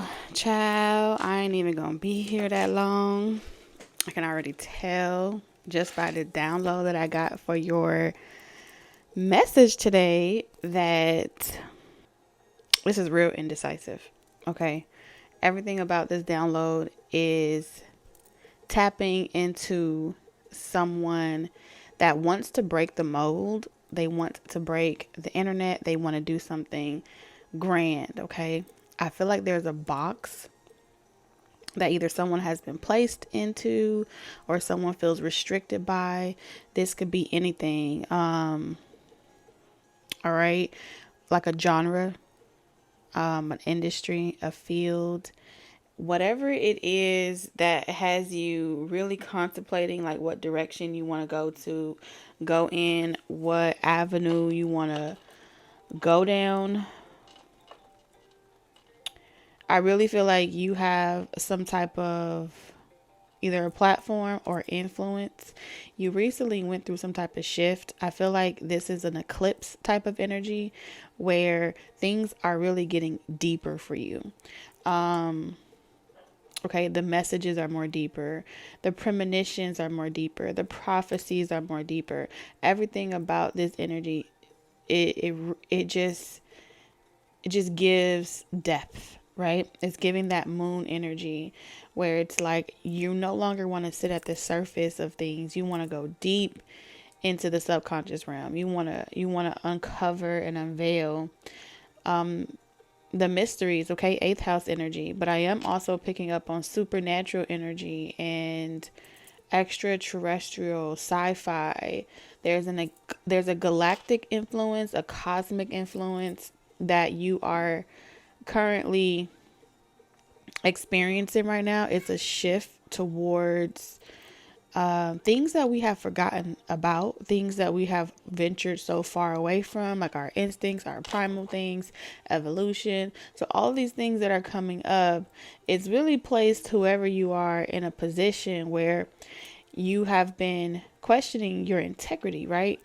Whew, child, I ain't even gonna be here that long. I can already tell just by the download that I got for your message today that this is real indecisive. Okay. Everything about this download is tapping into someone that wants to break the mold. They want to break the internet. They want to do something grand. Okay. I feel like there's a box that either someone has been placed into or someone feels restricted by. This could be anything. All right. Like a genre, an industry, a field, whatever it is that has you really contemplating like what direction you want to go in, what avenue you want to go down. I really feel like you have some type of either a platform or influence. You recently went through some type of shift. I feel like this is an eclipse type of energy where things are really getting deeper for you. Okay, the messages are more deeper. The premonitions are more deeper. The prophecies are more deeper. Everything about this energy, it just gives depth, right? It's giving that moon energy where it's like you no longer want to sit at the surface of things. You want to go deep into the subconscious realm. You want to uncover and unveil the mysteries, okay? Eighth house energy, but I am also picking up on supernatural energy and extraterrestrial sci-fi. There's a galactic influence, a cosmic influence that you are currently experiencing right now. It's a shift towards things that we have forgotten about, things that we have ventured so far away from, like our instincts, our primal things, evolution. So all these things that are coming up, it's really placed whoever you are in a position where you have been questioning your integrity, right?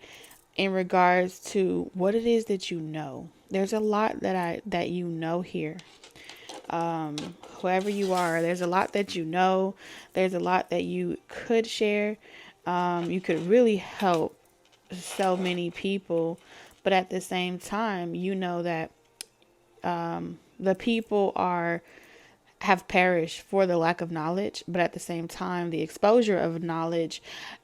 In regards to what it is that you know. There's a lot that you know here. Whoever you are, there's a lot that you know. There's a lot that you could share. You could really help so many people, but at the same time, you know that the people have perished for the lack of knowledge, but at the same time, the exposure of knowledge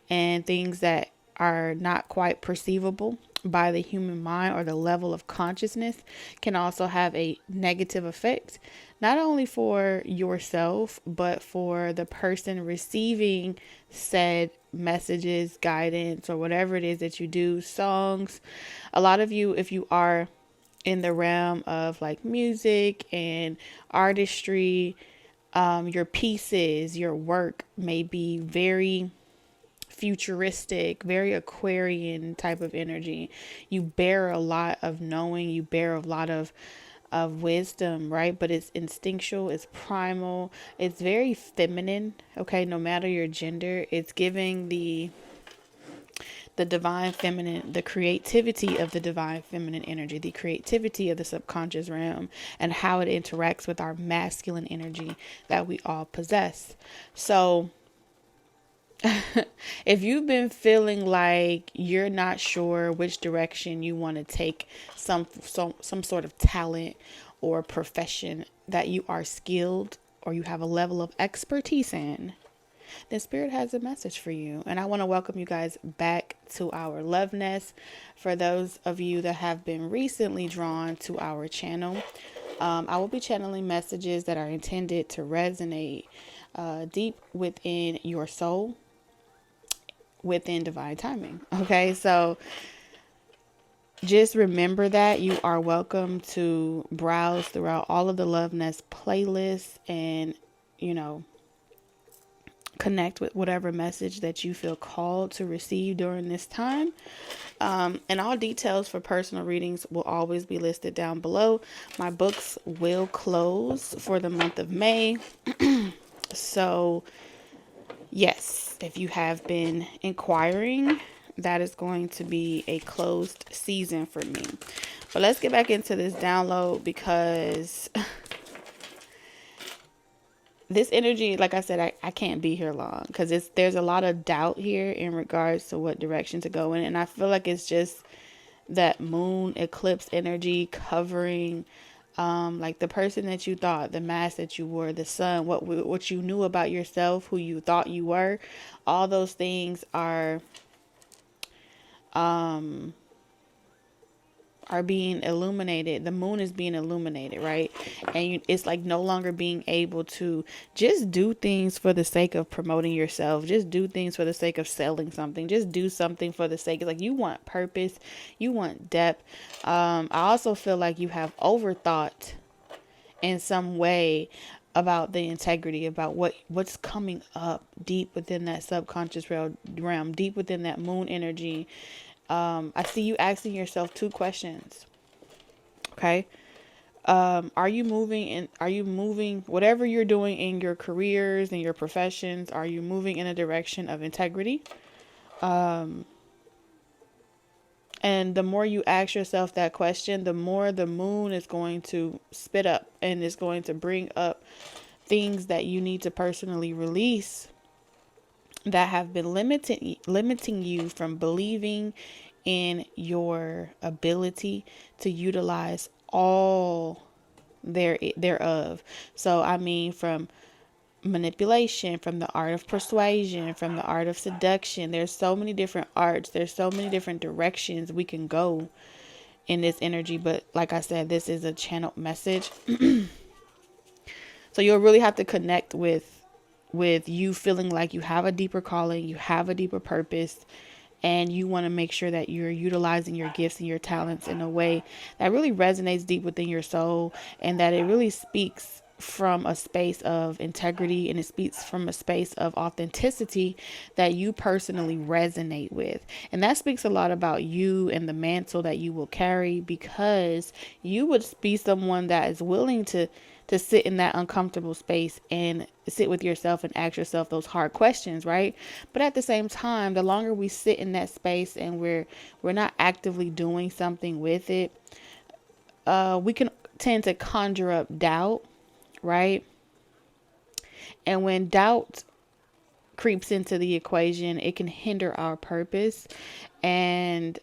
and things that are not quite perceivable by the human mind or the level of consciousness can also have a negative effect, not only for yourself, but for the person receiving said messages, guidance, or whatever it is that you do, songs. A lot of you, if you are in the realm of like music and artistry, your pieces, your work may be very futuristic, very Aquarian type of energy. You bear a lot of knowing, you bear a lot of wisdom, right? But it's instinctual, it's primal, it's very feminine, okay? No matter your gender, it's giving the divine feminine, the creativity of the divine feminine energy, the creativity of the subconscious realm, and how it interacts with our masculine energy that we all possess. So if you've been feeling like you're not sure which direction you want to take some sort of talent or profession that you are skilled or you have a level of expertise in, then Spirit has a message for you. And I want to welcome you guys back to our love nest. For those of you that have been recently drawn to our channel, I will be channeling messages that are intended to resonate deep within your soul, within divine timing. Okay, so just remember that you are welcome to browse throughout all of the Love Nest playlists and, connect with whatever message that you feel called to receive during this time. And all details for personal readings will always be listed down below. My books will close for the month of May. So yes, if you have been inquiring, that is going to be a closed season for me. But let's get back into this download because this energy, like I said, I can't be here long because there's a lot of doubt here in regards to what direction to go in. And I feel like it's just that moon eclipse energy covering, like the person that you thought, the mask that you wore, the sun, what you knew about yourself, who you thought you were. All those things are being illuminated. The moon is being illuminated, right? And it's like no longer being able to just do things for the sake of promoting yourself, just do things for the sake of selling something, just do something for the sake of, like, you want purpose, you want depth. I also feel like you have overthought in some way about the integrity, about what's coming up deep within that subconscious realm, deep within that moon energy. I see you asking yourself two questions. Okay. Are you moving, whatever you're doing in your careers and your professions, are you moving in a direction of integrity? And the more you ask yourself that question, the more the moon is going to spit up and is going to bring up things that you need to personally release that have been limiting you from believing in your ability to utilize all thereof. So I mean, from manipulation, from the art of persuasion, from the art of seduction. There's so many different arts. There's so many different directions we can go in this energy. But like I said, this is a channeled message. So you'll really have to connect with you feeling like you have a deeper calling, you have a deeper purpose, and you want to make sure that you're utilizing your gifts and your talents in a way that really resonates deep within your soul, and that it really speaks from a space of integrity, and it speaks from a space of authenticity that you personally resonate with. And that speaks a lot about you and the mantle that you will carry, because you would be someone that is willing to sit in that uncomfortable space and sit with yourself and ask yourself those hard questions, right? But at the same time, the longer we sit in that space and we're not actively doing something with it, we can tend to conjure up doubt, right? And when doubt creeps into the equation, it can hinder our purpose and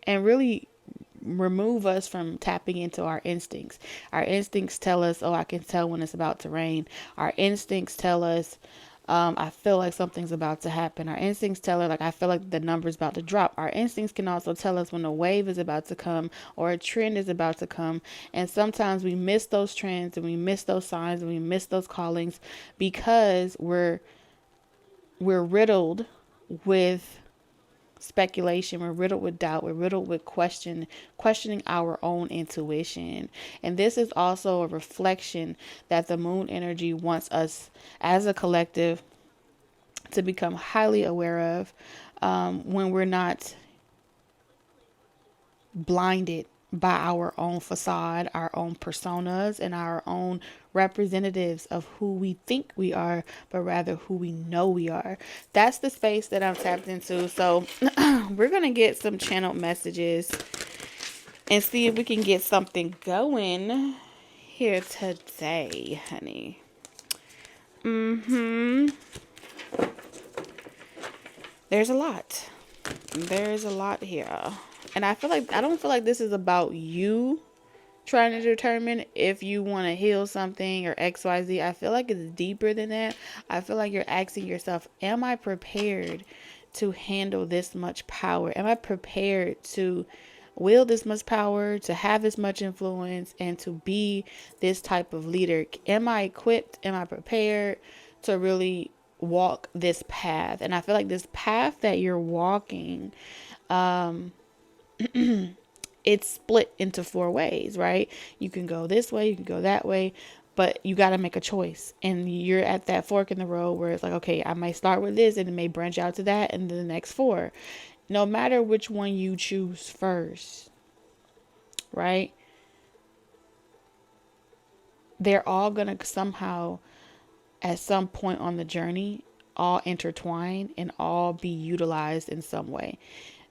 really remove us from tapping into our instincts. Our instincts tell us, oh, I can tell when it's about to rain. Our instincts tell us, I feel like something's about to happen. Our instincts tell us, like, I feel like the number's about to drop. Our instincts can also tell us when a wave is about to come or a trend is about to come. And sometimes we miss those trends and we miss those signs and we miss those callings because we're riddled with speculation, we're riddled with doubt, we're riddled with questioning our own intuition. And this is also a reflection that the moon energy wants us as a collective to become highly aware of, when we're not blinded by our own facade, our own personas, and our own representatives of who we think we are, but rather who we know we are. That's the space that I'm tapped into. So we're going to get some channeled messages and see if we can get something going here today, honey. There's a lot. There's a lot here. And I don't feel like this is about you trying to determine if you want to heal something or XYZ. I feel like it's deeper than that. I feel like you're asking yourself, am I prepared to handle this much power? Am I prepared to wield this much power, to have this much influence, and to be this type of leader? Am I equipped? Am I prepared to really walk this path? And I feel like this path that you're walking, it's split into four ways, right? You can go this way, you can go that way, but you got to make a choice. And you're at that fork in the road where it's like, okay, I might start with this and it may branch out to that and then the next four. No matter which one you choose first, right? They're all going to somehow, at some point on the journey, all intertwine and all be utilized in some way.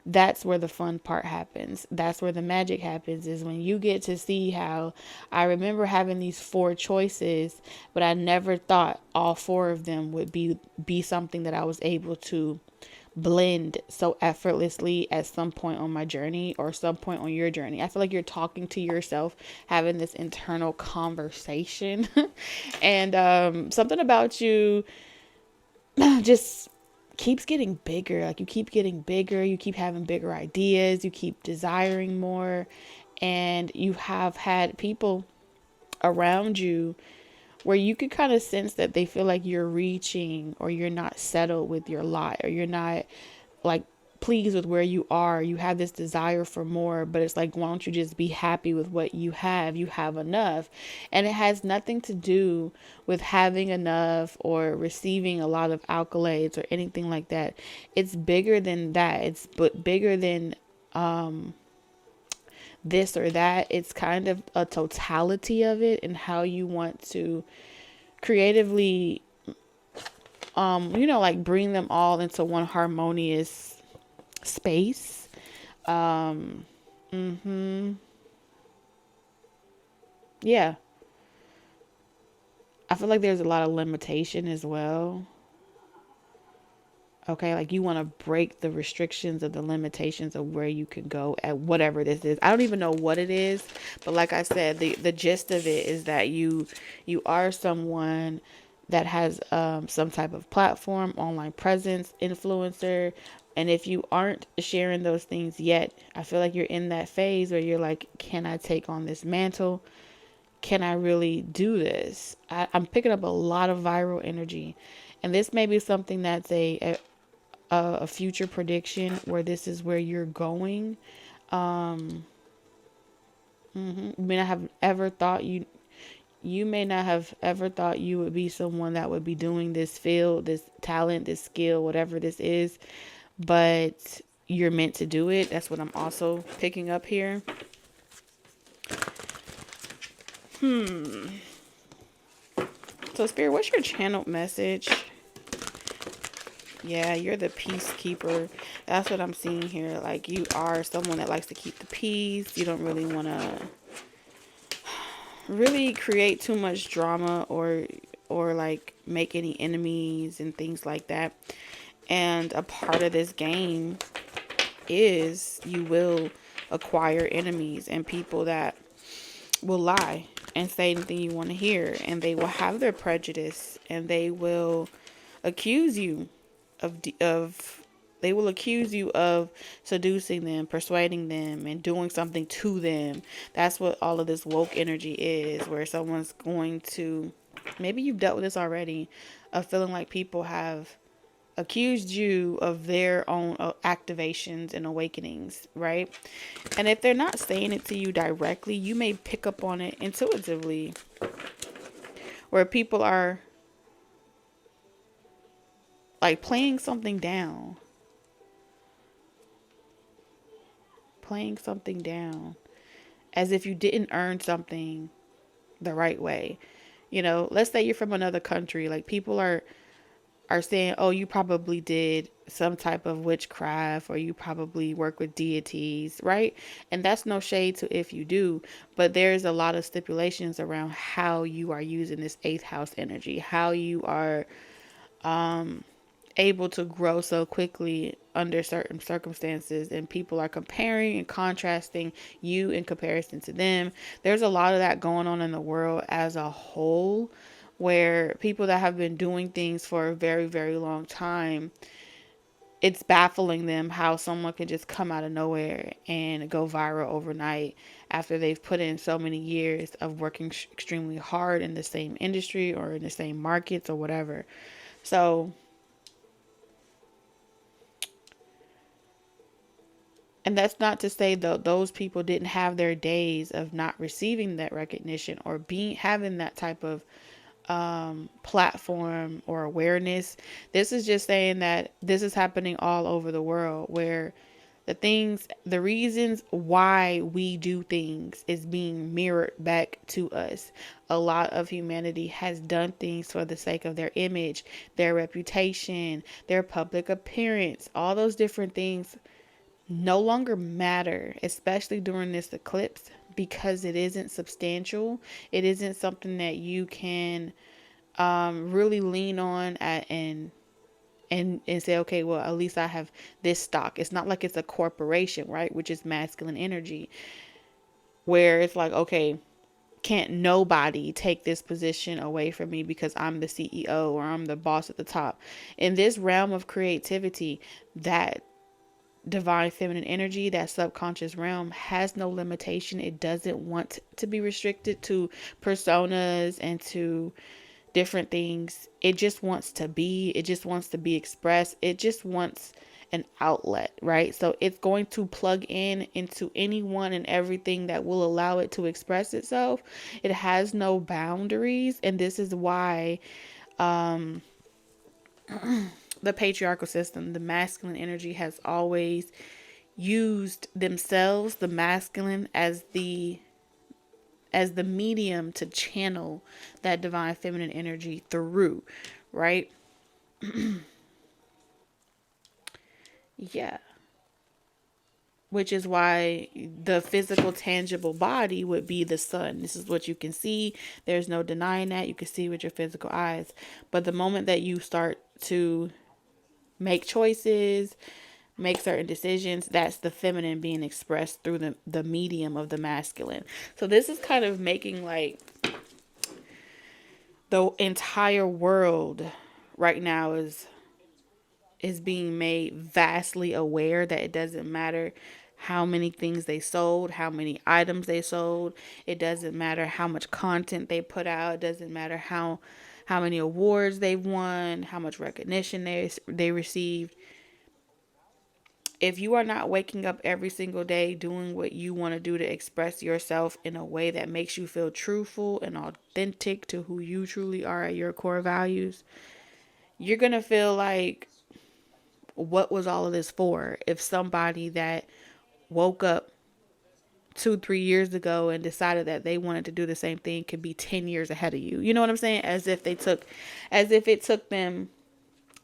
that's where the fun part happens. That's where the magic happens, is when you get to see how I remember having these four choices, but I never thought all four of them would be something that I was able to blend so effortlessly at some point on my journey, or some point on your journey. I feel like you're talking to yourself, having this internal conversation. And something about you just keeps getting bigger. Like, you keep getting bigger, you keep having bigger ideas, you keep desiring more. And you have had people around you where you can kind of sense that they feel like you're reaching, or you're not settled with your lot, or you're not like pleased with where you are. You have this desire for more, but it's like, why don't you just be happy with what you have? You have enough. And it has nothing to do with having enough or receiving a lot of accolades or anything like that. It's bigger than that. It's but bigger than this or that. It's kind of a totality of it, and how you want to creatively like bring them all into one harmonious space. Yeah, I feel like there's a lot of limitation as well. Okay, like, you want to break the restrictions of the limitations of where you can go at whatever this is. I don't even know what it is, but like I said, the gist of it is that you are someone that has some type of platform, online presence, influencer. And if you aren't sharing those things yet, I feel like you're in that phase where you're like, can I take on this mantle? Can I really do this? I'm picking up a lot of viral energy. And this may be something that's a future prediction, where this is where you're going. You may not have ever thought you may not have ever thought you would be someone that would be doing this field, this talent, this skill, whatever this is, but you're meant to do it. That's what I'm also picking up here. So Spirit, what's your channeled message? Yeah, you're the peacekeeper. That's what I'm seeing here. Like, you are someone that likes to keep the peace. You don't really want to really create too much drama, or like make any enemies and things like that. And a part of this game is you will acquire enemies and people that will lie and say anything you want to hear, and they will have their prejudice, and they will accuse you of they will accuse you of seducing them, persuading them, and doing something to them. That's what all of this woke energy is, where someone's going to, maybe you've dealt with this already, of feeling like people have accused you of their own activations and awakenings, right? And if they're not saying it to you directly, you may pick up on it intuitively, where people are like playing something down, as if you didn't earn something the right way. Let's say you're from another country, like, people are saying, oh, you probably did some type of witchcraft, or you probably work with deities, right? And that's no shade to if you do, but there's a lot of stipulations around how you are using this eighth house energy, how you are able to grow so quickly under certain circumstances, and people are comparing and contrasting you in comparison to them. There's a lot of that going on in the world as a whole, where people that have been doing things for a very, very long time, it's baffling them how someone can just come out of nowhere and go viral overnight after they've put in so many years of working extremely hard in the same industry or in the same markets or whatever. So, and that's not to say that those people didn't have their days of not receiving that recognition, or having that type of platform or awareness. This is just saying that this is happening all over the world, where the reasons why we do things is being mirrored back to us. A lot of humanity has done things for the sake of their image, their reputation, their public appearance, all those different things no longer matter, especially during this eclipse, because it isn't substantial. It isn't something that you can really lean on and say, okay, well, at least I have this stock. It's not like it's a corporation, right? Which is masculine energy, where it's like, okay, can't nobody take this position away from me because I'm the CEO or I'm the boss at the top. In this realm of creativity, that divine feminine energy, that subconscious realm, has no limitation. It doesn't want to be restricted to personas and to different things. It just wants to be. It just wants to be expressed. It just wants an outlet, right? So it's going to plug in into anyone and everything that will allow it to express itself. It has no boundaries, and this is why the patriarchal system, the masculine energy, has always used themselves, the masculine, as the medium to channel that divine feminine energy through, right? Yeah. Which is why the physical, tangible body would be the sun. This is what you can see. There's no denying that. You can see with your physical eyes. But the moment that you start to make choices, make certain decisions, that's the feminine being expressed through the medium of the masculine. So this is kind of making like the entire world right now is being made vastly aware that it doesn't matter how many things they sold, how many items they sold. It doesn't matter how much content they put out. It doesn't matter how many awards they've won, how much recognition they received. If you are not waking up every single day doing what you want to do to express yourself in a way that makes you feel truthful and authentic to who you truly are at your core values, you're going to feel like, what was all of this for? If somebody that woke up 2-3 years ago and decided that they wanted to do the same thing could be 10 years ahead of you. You know what I'm saying? As if it took them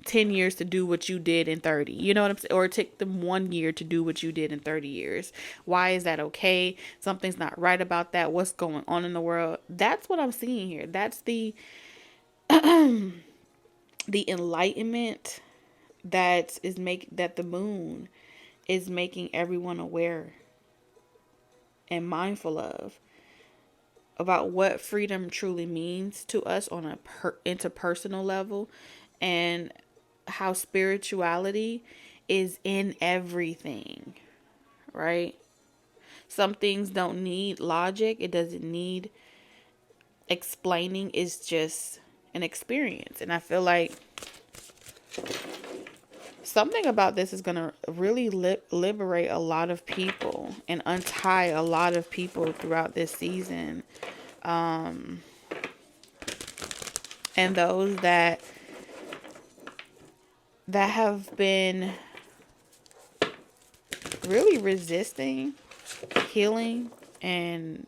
10 years to do what you did in 30. You know what I'm saying? Or it took them 1 year to do what you did in 30 years. Why is that okay? Something's not right about that. What's going on in the world? That's what I'm seeing here. That's the enlightenment that the moon is making everyone aware and mindful of, about what freedom truly means to us on a interpersonal level, and how spirituality is in everything, right? Some things don't need logic. It doesn't need explaining. It's just an experience. And I feel like something about this is going to really liberate a lot of people and untie a lot of people throughout this season. And those that have been really resisting healing and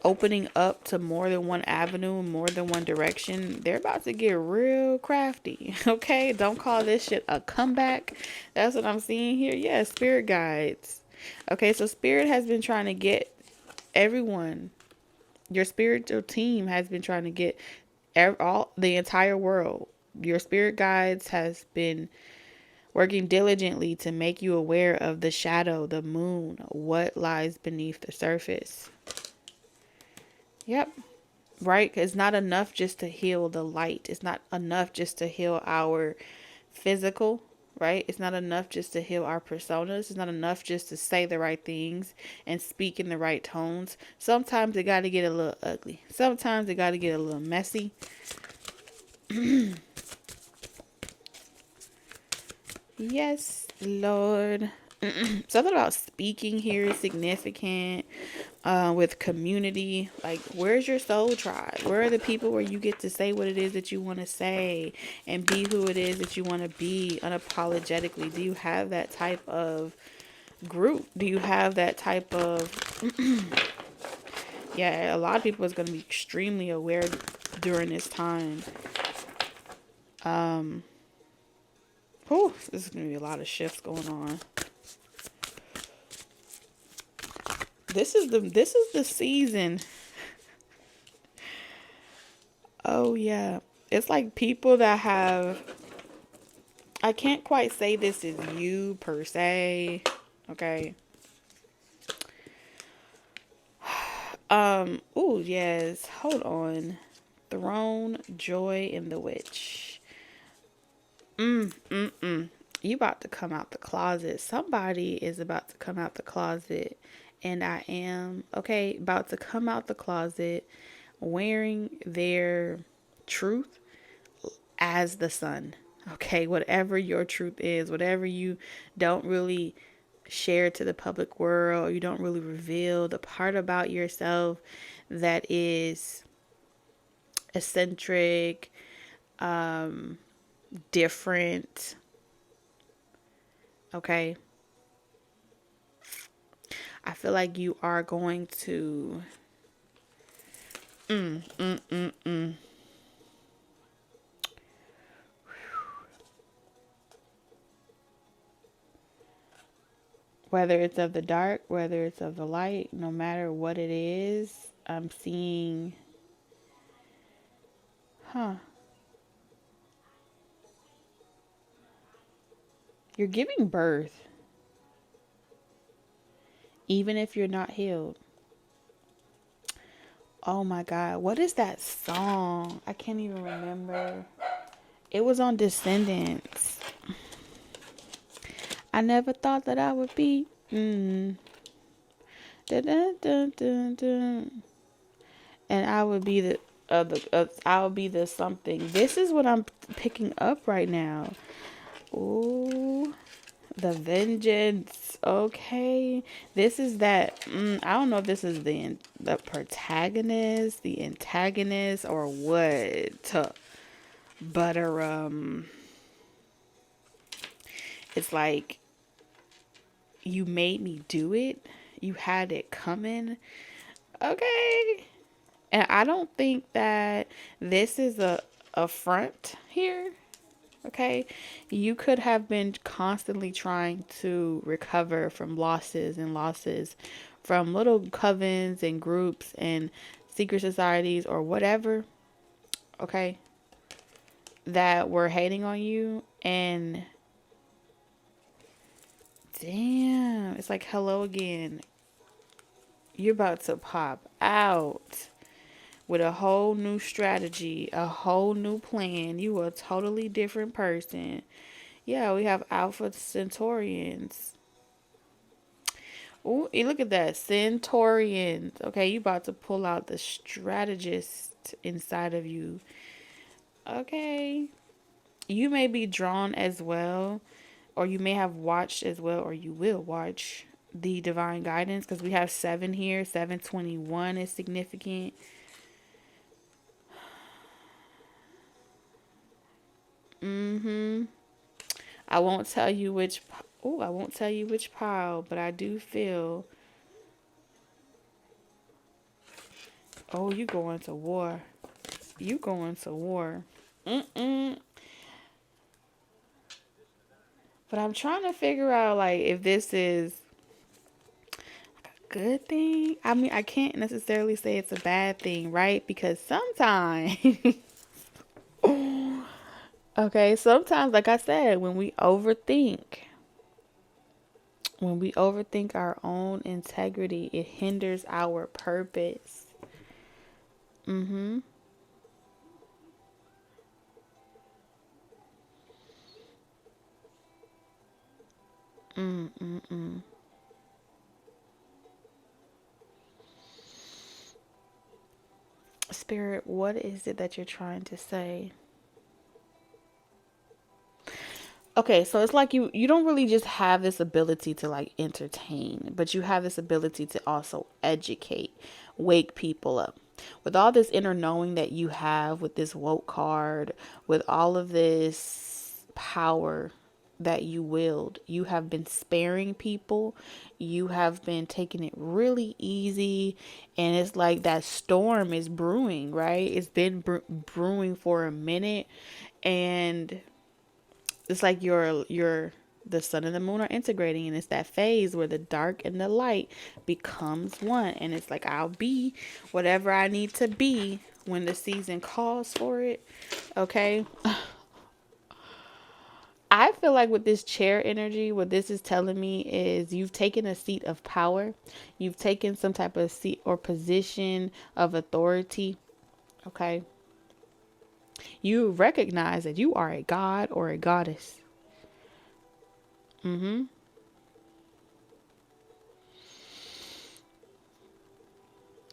opening up to more than one avenue, more than one direction, they're about to get real crafty. Okay, don't call this shit a comeback. That's what I'm seeing here. Yeah, spirit guides. Okay, so spirit has been trying to get everyone. Your spiritual team has been trying to get the entire world. Your spirit guides has been working diligently to make you aware of the shadow, the moon, what lies beneath the surface. Yep. Right? It's not enough just to heal the light. It's not enough just to heal our physical, right? It's not enough just to heal our personas. It's not enough just to say the right things and speak in the right tones. Sometimes it got to get a little ugly. Sometimes it got to get a little messy. Yes, Lord. Something about speaking here is significant. With community, like, where's your soul tribe? Where are the people where you get to say what it is that you want to say and be who it is that you want to be unapologetically? Do you have that type of group? Do you have that type of yeah, a lot of people is going to be extremely aware during this time. This is going to be a lot of shifts going on. This is the season. Oh yeah. It's like people that have, I can't quite say this is you per se. Okay. Oh yes. Hold on. Throne, Joy, and the Witch. You about to come out the closet. Somebody is about to come out the closet. And I am, okay, about to come out the closet wearing their truth as the sun. Okay, whatever your truth is, whatever you don't really share to the public world, you don't really reveal the part about yourself that is eccentric, different. Okay, I feel like you are going to. Whether it's of the dark, whether it's of the light, no matter what it is, I'm seeing, huh, you're giving birth, even if you're not healed. Oh my God, what is that song? I can't even remember. It was on Descendants. I never thought that I would be. Dun, dun, dun, dun, dun. And I would be I would be the something. This is what I'm picking up right now. Ooh, the vengeance. Okay, this is that. I don't know if this is the protagonist, the antagonist, or what. But it's like you made me do it. You had it coming. Okay. And I don't think that this is a front here. Okay. You could have been constantly trying to recover from losses and losses from little covens and groups and secret societies or whatever. Okay. That were hating on you. And damn, it's like hello again. You're about to pop out with a whole new strategy, a whole new plan. You are a totally different person. Yeah, we have Alpha Centaurians. Ooh, look at that. Centaurians. Okay, you about to pull out the strategist inside of you. Okay. You may be drawn as well, or you may have watched as well, or you will watch the divine guidance because we have 7 here. 721 is significant. I won't tell you which. Oh, I won't tell you which pile, but I do feel. Oh, you going to war? You going to war? Mm-mm. But I'm trying to figure out like if this is a good thing. I mean, I can't necessarily say it's a bad thing, right? Because sometimes, okay, sometimes, like I said, when we overthink our own integrity, it hinders our purpose. Mm-hmm. Mm-mm-mm. Spirit, what is it that you're trying to say? Okay, so it's like you don't really just have this ability to like entertain, but you have this ability to also educate, wake people up. With all this inner knowing that you have with this woke card, with all of this power that you wield, you have been sparing people, you have been taking it really easy, and it's like that storm is brewing, right? It's been brewing for a minute, and it's like the sun and the moon are integrating, and it's that phase where the dark and the light becomes one. And it's like, I'll be whatever I need to be when the season calls for it. Okay. I feel like with this chair energy, what this is telling me is you've taken a seat of power. You've taken some type of seat or position of authority. Okay. You recognize that you are a god or a goddess.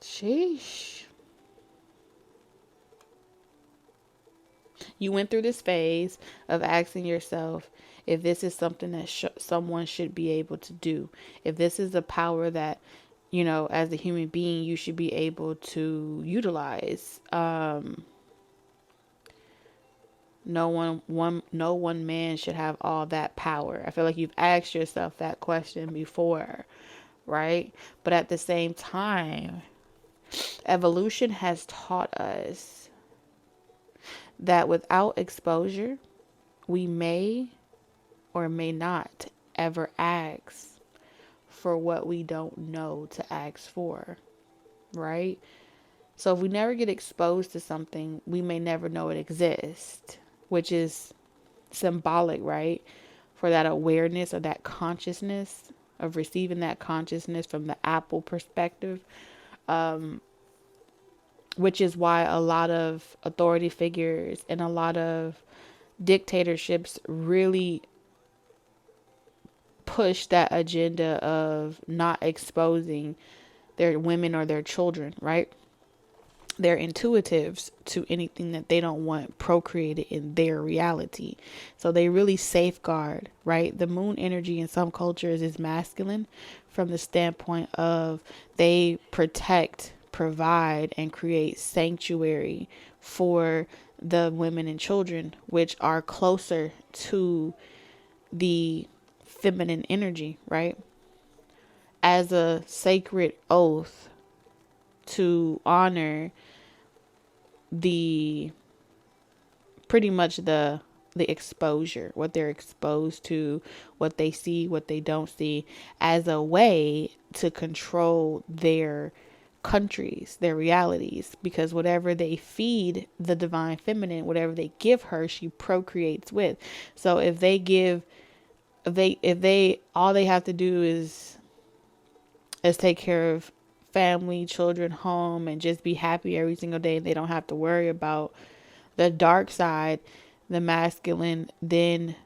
Sheesh. You went through this phase of asking yourself if this is something that someone should be able to do. If this is a power that, as a human being, you should be able to utilize. No one man should have all that power. I feel like you've asked yourself that question before, right? But at the same time, evolution has taught us that without exposure, we may or may not ever ask for what we don't know to ask for, right? So if we never get exposed to something, we may never know it exists, which is symbolic, right? For that awareness or that consciousness of receiving that consciousness from the Apple perspective, which is why a lot of authority figures and a lot of dictatorships really push that agenda of not exposing their women or their children, right? They're intuitives to anything that they don't want procreated in their reality. So they really safeguard, right? The moon energy in some cultures is masculine from the standpoint of they protect, provide, and create sanctuary for the women and children, which are closer to the feminine energy, right? As a sacred oath to honor the pretty much the exposure, what they're exposed to, what they see, what they don't see, as a way to control their countries, their realities, because whatever they feed the divine feminine, whatever they give her, she procreates with. So if they all they have to do is take care of family, children, home, and just be happy every single day, they don't have to worry about the dark side, the masculine then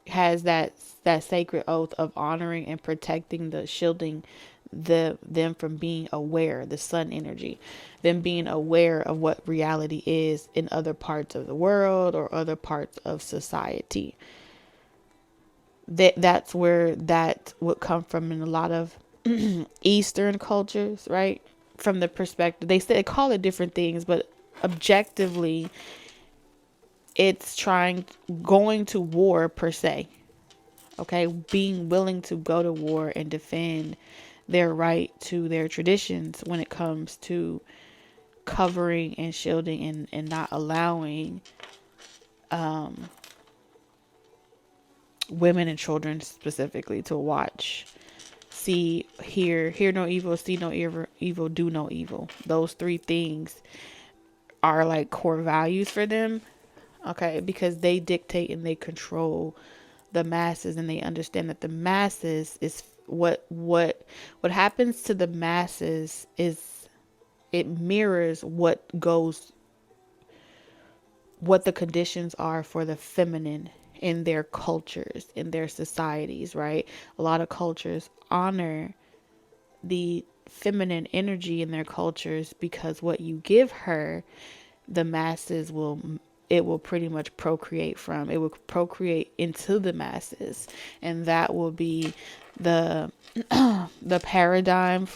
has that sacred oath of honoring and protecting, the shielding them from being aware, the sun energy, them being aware of what reality is in other parts of the world or other parts of society. That's where that would come from in a lot of Eastern cultures, right? From the perspective, they call it different things, but objectively, it's going to war per se. Okay, being willing to go to war and defend their right to their traditions when it comes to covering and shielding and not allowing women and children specifically to watch, see, hear no evil, see no evil, do no evil. Those three things are like core values for them. Okay, because they dictate and they control the masses, and they understand that the masses is what happens to the masses is it mirrors what the conditions are for the feminine in their cultures, in their societies, right? A lot of cultures honor the feminine energy in their cultures because what you give her, the masses will pretty much procreate from. It will procreate into the masses, and that will be the the paradigm,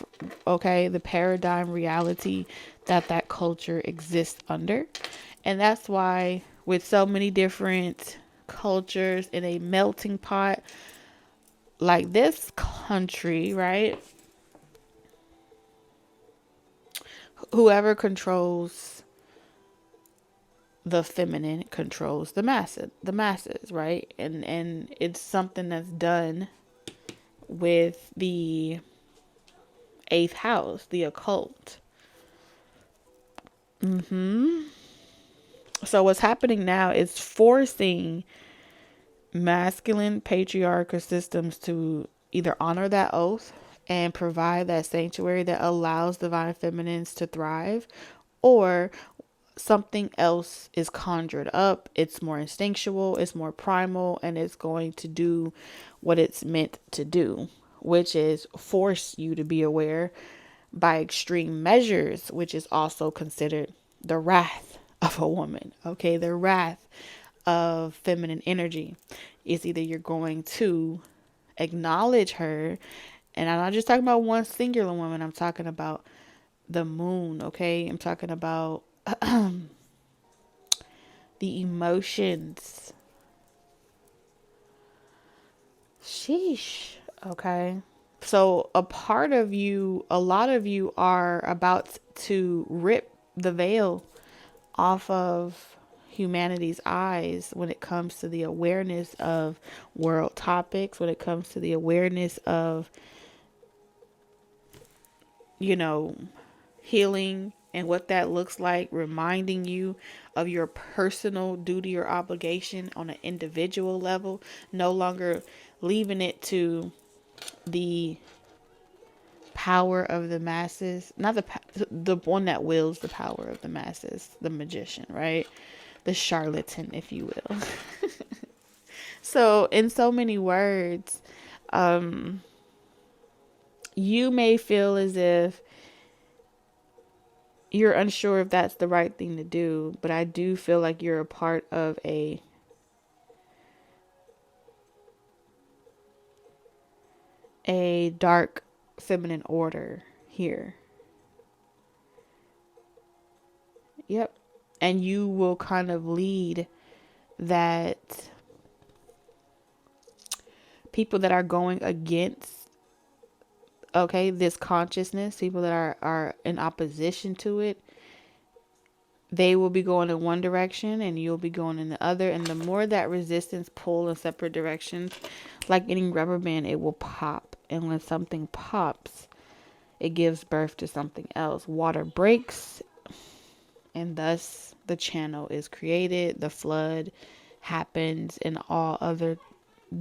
okay, the paradigm reality that culture exists under. And that's why with so many different cultures in a melting pot like this country, right? Whoever controls the feminine controls the masses, right? And it's something that's done with the eighth house, the occult. So what's happening now is forcing masculine patriarchal systems to either honor that oath and provide that sanctuary that allows divine feminines to thrive, or something else is conjured up. It's more instinctual, it's more primal, and it's going to do what it's meant to do, which is force you to be aware by extreme measures, which is also considered the wrath of a woman. Okay, the wrath of feminine energy is either you're going to acknowledge her, and I'm not just talking about one singular woman, I'm talking about the moon, okay? I'm talking about the emotions. Sheesh. Okay. So a lot of you are about to rip the veil off of humanity's eyes when it comes to the awareness of world topics, when it comes to the awareness of, healing and what that looks like, reminding you of your personal duty or obligation on an individual level, no longer leaving it to the power of the masses, not the one that wields the power of the masses, the magician, right? The charlatan, if you will. So, in so many words, you may feel as if you're unsure if that's the right thing to do, but I do feel like you're a part of a dark feminine order here. Yep. And you will kind of lead that people that are going against, okay, this consciousness, people that are in opposition to it, they will be going in one direction and you'll be going in the other. And the more that resistance pull in separate directions, like any rubber band, it will pop. And when something pops, it gives birth to something else. Water breaks, and thus the channel is created. The flood happens, and all other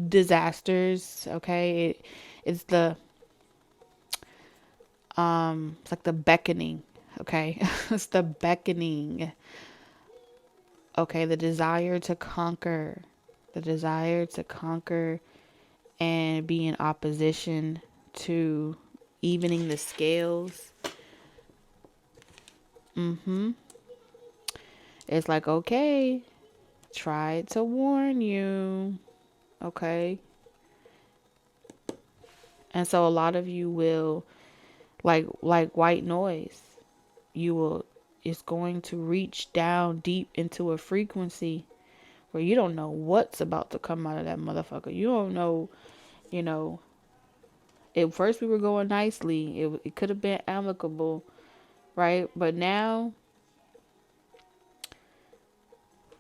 disasters. Okay, it's like the beckoning. Okay, it's the beckoning. Okay, the desire to conquer, and be in opposition to evening the scales. It's like, okay, tried to warn you. Okay. And so a lot of you will, like white noise, it's going to reach down deep into a frequency where you don't know what's about to come out of that motherfucker. You don't know, at first we were going nicely. It could have been amicable, right? But now,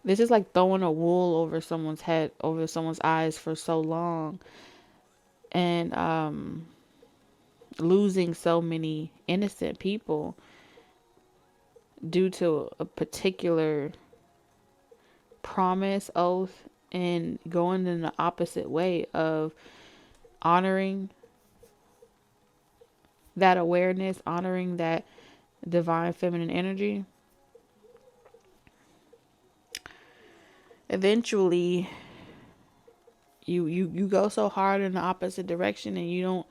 this is like throwing a wool over someone's head, over someone's eyes for so long, and losing so many innocent people due to a particular promise, oath, and going in the opposite way of honoring that awareness, honoring that divine feminine energy. Eventually, you go so hard in the opposite direction, and you don't.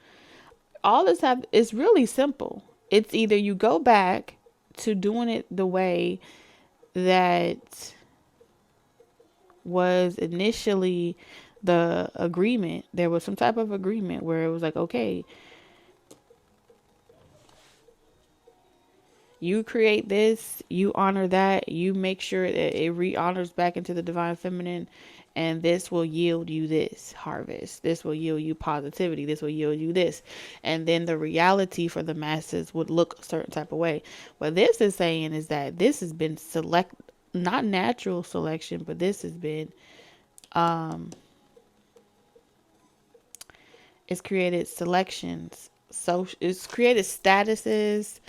All this it's really simple. It's either you go back to doing it the way that was initially the agreement. There was some type of agreement where it was like, okay, you create this, you honor that, you make sure that it re-honors back into the divine feminine, and this will yield you this harvest. This will yield you positivity. This will yield you this. And then the reality for the masses would look a certain type of way. What this is saying is that this has been not natural selection, but this has been, it's created selections. So it's created statuses,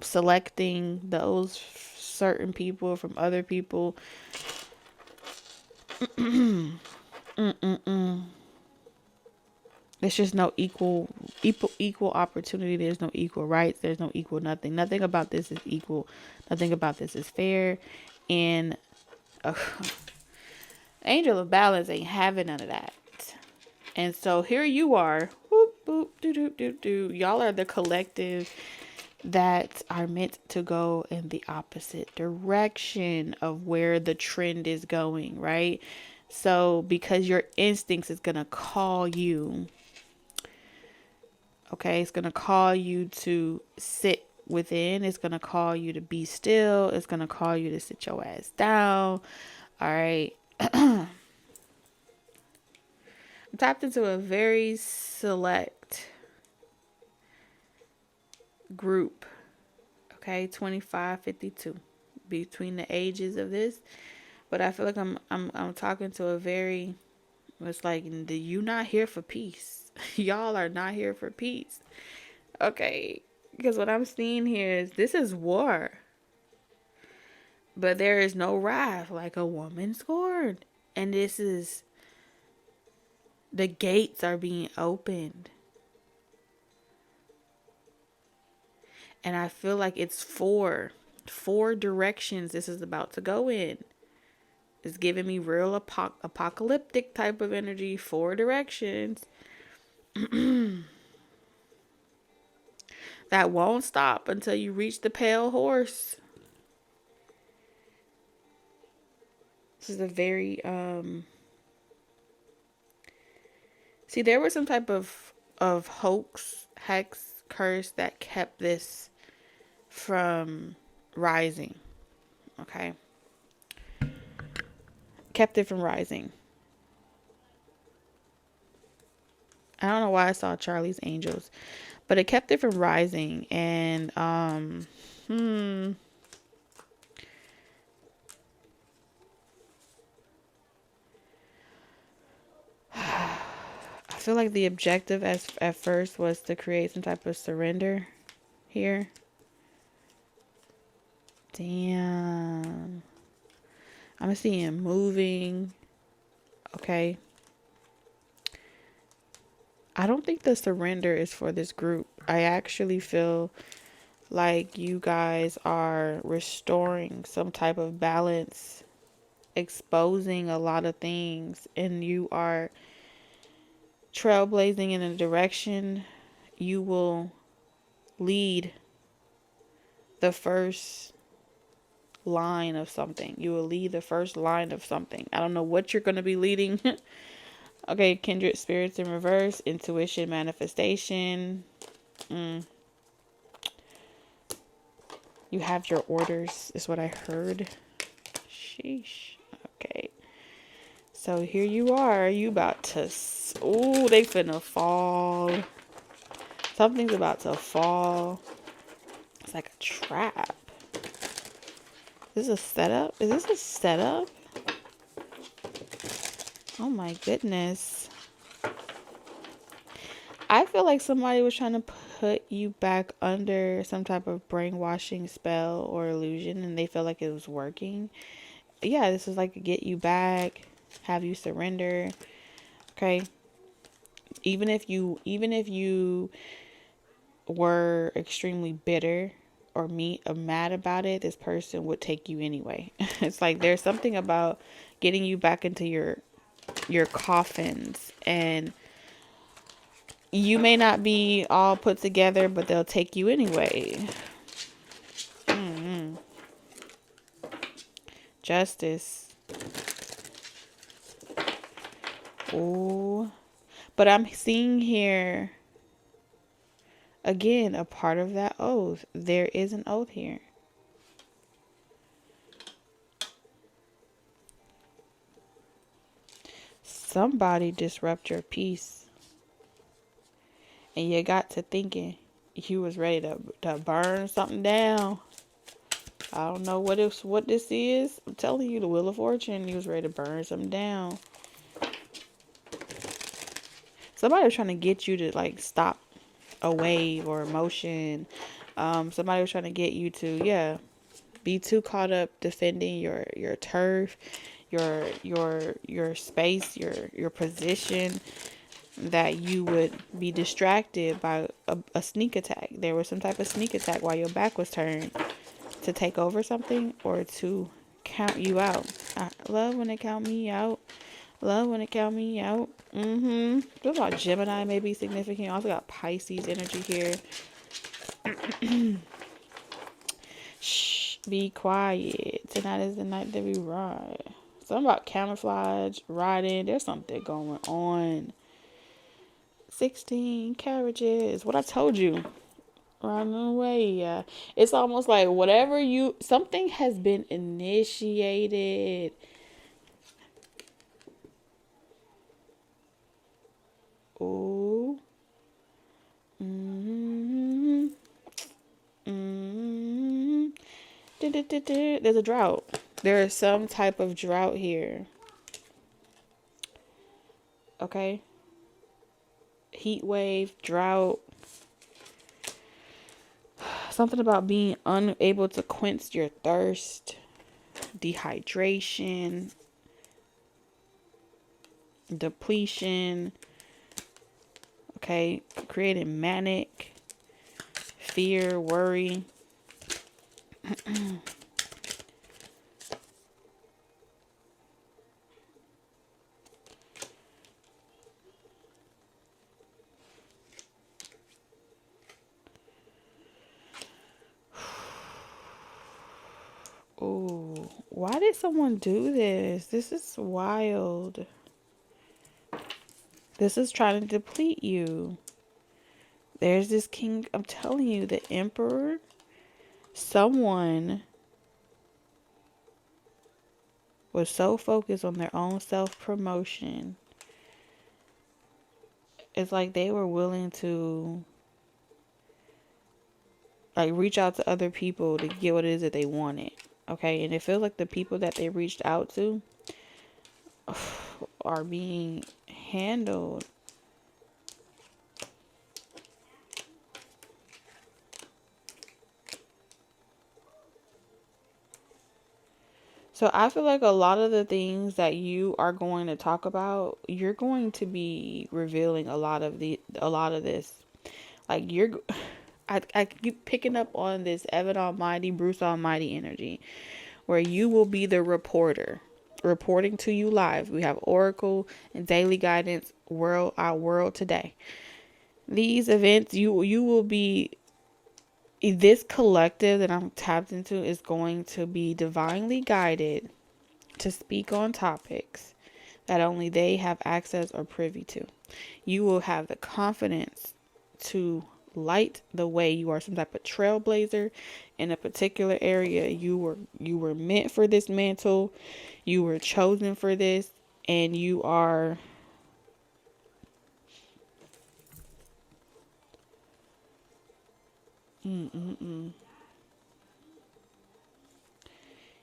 selecting those certain people from other people. There's just no equal opportunity. There's no equal rights. There's no equal nothing. Nothing about this is equal. Nothing about this is fair. And Angel of Balance ain't having none of that. And so here you are. Whoop, boop, doo, doo, doo, doo. Y'all are the collective that are meant to go in the opposite direction of where the trend is going, right? So because your instincts is going to call you, okay, it's going to call you to sit within. It's going to call you to be still. It's going to call you to sit your ass down. All right. I'm tapped into a very select group. Okay, 25-52 between the ages of this. But I feel like I'm talking to a very, it's like, you not here for peace. Y'all are not here for peace. Okay, because what I'm seeing here is this is war. But there is no wrath like a woman scorned. And this is, the gates are being opened. And I feel like it's four directions this is about to go in. It's giving me real apocalyptic type of energy. 4 directions. That won't stop until you reach the pale horse. This is a very, see, there was some type of hoax, hex, curse that kept this from rising. Okay. Kept it from rising. I don't know why I saw Charlie's Angels, but it kept it from rising. And I feel like the objective at first was to create some type of surrender here. Damn. I'm seeing moving. Okay. I don't think the surrender is for this group. I actually feel like you guys are restoring some type of balance, exposing a lot of things, and you are trailblazing in a direction. You will lead the first line of something. You will lead the first line of something. I don't know what you're going to be leading. Okay, kindred spirits in reverse, intuition, manifestation. You have your orders, is what I heard. Sheesh. Okay. So here you are. You about to... Ooh, they finna fall. Something's about to fall. It's like a trap. Is this a setup? Is this a setup? Oh my goodness. I feel like somebody was trying to put you back under some type of brainwashing spell or illusion, and they felt like it was working. Yeah, this is like get you back, have you surrender. Okay. Even if you were extremely bitter or mad about it, this person would take you anyway. It's like there's something about getting you back into your coffins, and you may not be all put together, but they'll take you anyway. Justice. Ooh. But I'm seeing here, again, a part of that oath. There is an oath here. Somebody disrupt your peace. And you got to thinking you was ready to burn something down. I don't know what this is. I'm telling you, the Wheel of Fortune. He was ready to burn something down. Somebody was trying to get you to like stop a wave or a motion. Somebody was trying to get you to, be too caught up defending your turf, your space, your position, that you would be distracted by a sneak attack. There was some type of sneak attack while your back was turned to take over something or to count you out. I love when they count me out. Love when it count me out. What about Gemini may be significant? Also got Pisces energy here. Shh, be quiet. Tonight is the night that we ride. Something about camouflage, riding. There's something going on. 16 carriages. What I told you. Running away. Yeah. It's almost like something has been initiated. Ooh. There's a drought. There is some type of drought here. Okay. Heat wave, drought. Something about being unable to quench your thirst. Dehydration. Depletion. Okay. Creating manic. Fear, worry. Oh, why did someone do this? This is wild. This is trying to deplete you. There's this king. I'm telling you, the emperor. Someone was so focused on their own self-promotion. It's like they were willing to like reach out to other people to get what it is that they wanted. Okay, and it feels like the people that they reached out to are being handled. So I feel like a lot of the things that you are going to talk about, you're going to be revealing a lot of this. Like I keep picking up on this Evan Almighty, Bruce Almighty energy, where you will be the reporter, reporting to you live. We have Oracle and Daily Guidance, our world today. These events, you will be. This collective that I'm tapped into is going to be divinely guided to speak on topics that only they have access or privy to. You will have the confidence to light the way. You are some type of trailblazer in a particular area. You were meant for this mantle. You were chosen for this, and you are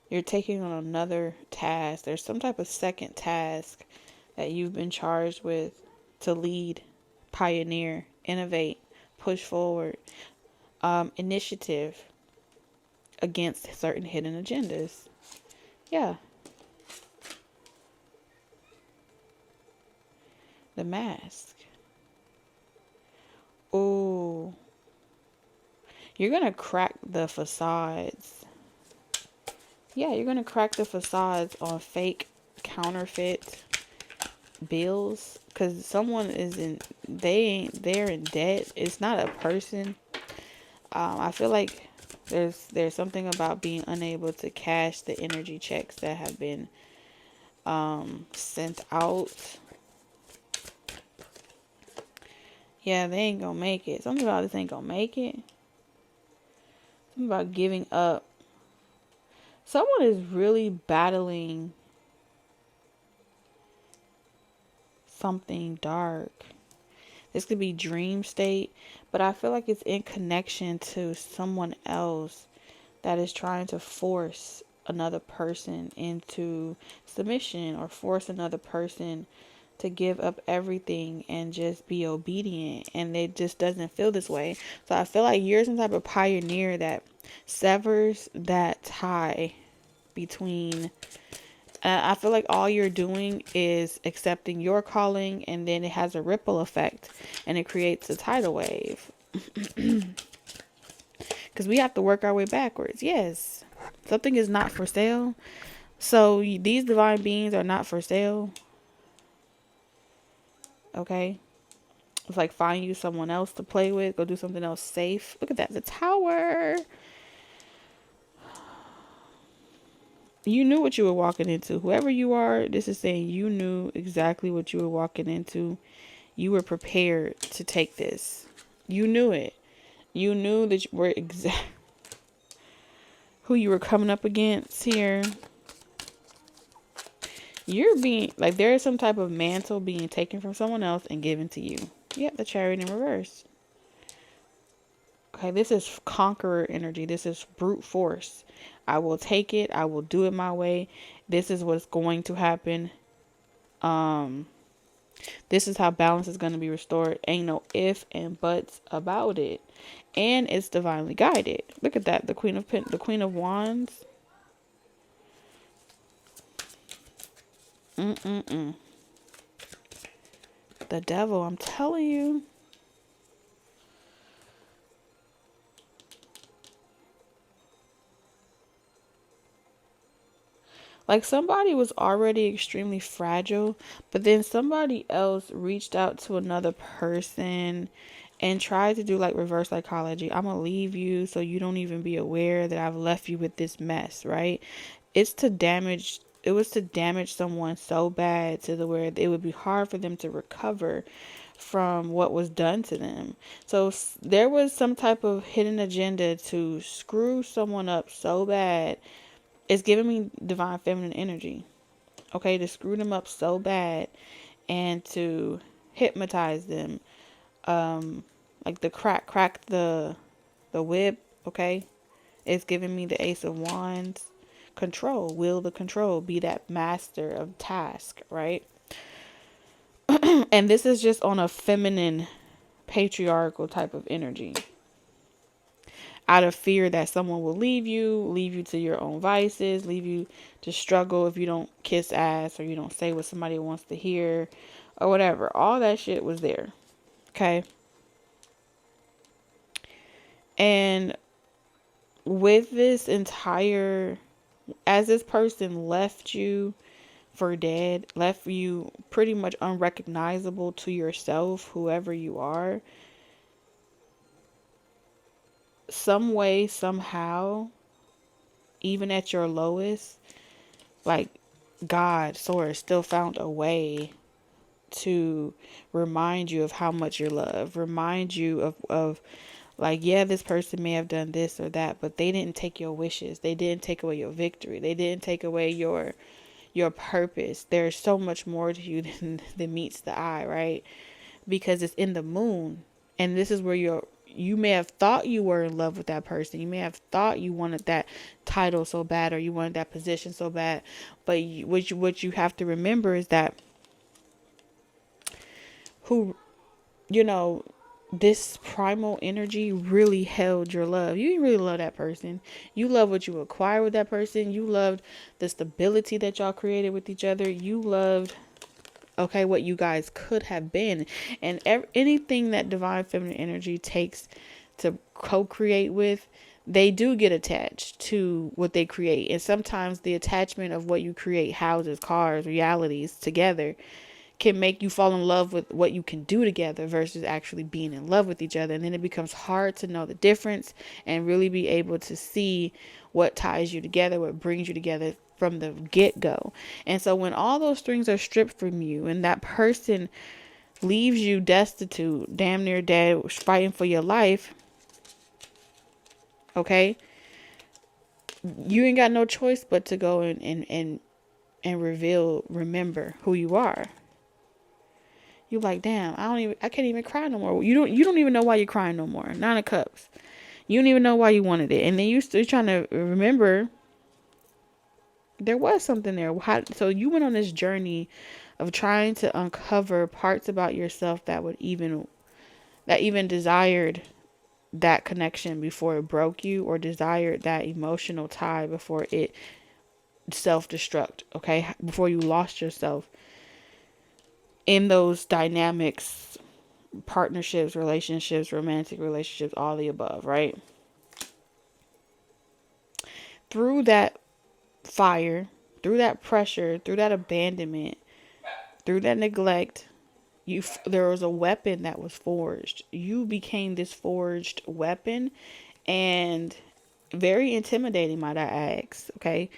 you're taking on another task. There's some type of second task that you've been charged with to lead, pioneer, innovate, push forward, initiative against certain hidden agendas. Yeah. The mask. Oh, you're going to crack the facades. Yeah, you're going to crack the facades on fake, counterfeit bills. Because someone they're in debt. It's not a person. I feel like there's something about being unable to cash the energy checks that have been sent out. Yeah, they ain't gonna make it. Something about this ain't gonna make it. Something about giving up. Someone is really battling something dark. This could be dream state, but I feel like it's in connection to someone else that is trying to force another person into submission, or force another person to give up everything and just be obedient, and it just doesn't feel this way. So I feel like you're some type of pioneer that severs that tie between, I feel like all you're doing is accepting your calling, and then it has a ripple effect and it creates a tidal wave. Because we have to work our way backwards. Yes, something is not for sale. So these divine beings are not for sale. Okay. It's like, find you someone else to play with. Go do something else safe. Look at that. The Tower. You knew what you were walking into. Whoever you are, this is saying you knew exactly what you were walking into. You were prepared to take this. You knew it. You knew that you were who you were coming up against here. You're being, like, there is some type of mantle being taken from someone else and given to you. Yep, the Chariot in reverse. Okay, this is conqueror energy. This is brute force. I will take it. I will do it my way. This is what's going to happen. This is how balance is going to be restored. Ain't no if and buts about it. And it's divinely guided. Look at that. The the Queen of Wands. The Devil, I'm telling you. Like, somebody was already extremely fragile, but then somebody else reached out to another person and tried to do like reverse psychology. I'm gonna leave you so you don't even be aware that I've left you with this mess, right? It was to damage someone so bad to the where it would be hard for them to recover from what was done to them. So there was some type of hidden agenda to screw someone up so bad. It's giving me divine feminine energy. Okay, to screw them up so bad and to hypnotize them. Like the crack the whip, okay? It's giving me the Ace of Wands. Control, will to control, be that master of task, right? And this is just on a feminine, patriarchal type of energy. Out of fear that someone will leave you to your own vices, leave you to struggle if you don't kiss ass or you don't say what somebody wants to hear or whatever. All that shit was there. Okay. And with this entire, as this person left you for dead, left you pretty much unrecognizable to yourself, whoever you are, some way, somehow, even at your lowest, like God, Source, still found a way to remind you of how much you're loved, remind you of like, yeah, this person may have done this or that, but they didn't take your wishes. They didn't take away your victory. They didn't take away your purpose. There's so much more to you than meets the eye, right? Because it's in the moon. And this is where you may have thought you were in love with that person. You may have thought you wanted that title so bad, or you wanted that position so bad. But what you have to remember is that this primal energy really held your love. You didn't really love that person. You love what you acquired with that person. You loved the stability that y'all created with each other. You loved, okay, what you guys could have been. And anything that divine feminine energy takes to co-create with, they do get attached to what they create. And sometimes the attachment of what you create, houses, cars, realities together, can make you fall in love with what you can do together versus actually being in love with each other. And then it becomes hard to know the difference and really be able to see what ties you together, what brings you together from the get-go. And so when all those strings are stripped from you and that person leaves you destitute, damn near dead, fighting for your life, okay, you ain't got no choice but to go and remember who you are. You're like, damn, I can't even cry no more. You don't even know why you're crying no more. 9 of Cups. You don't even know why you wanted it. And then you're still trying to remember there was something there. So you went on this journey of trying to uncover parts about yourself that even desired that connection before it broke you, or desired that emotional tie before it self-destruct, okay? Before you lost yourself in those dynamics, partnerships, relationships, romantic relationships, all the above, right? Through that fire, through that pressure, through that abandonment, through that neglect, there was a weapon that was forged. You became this forged weapon, and very intimidating, might I ask, okay?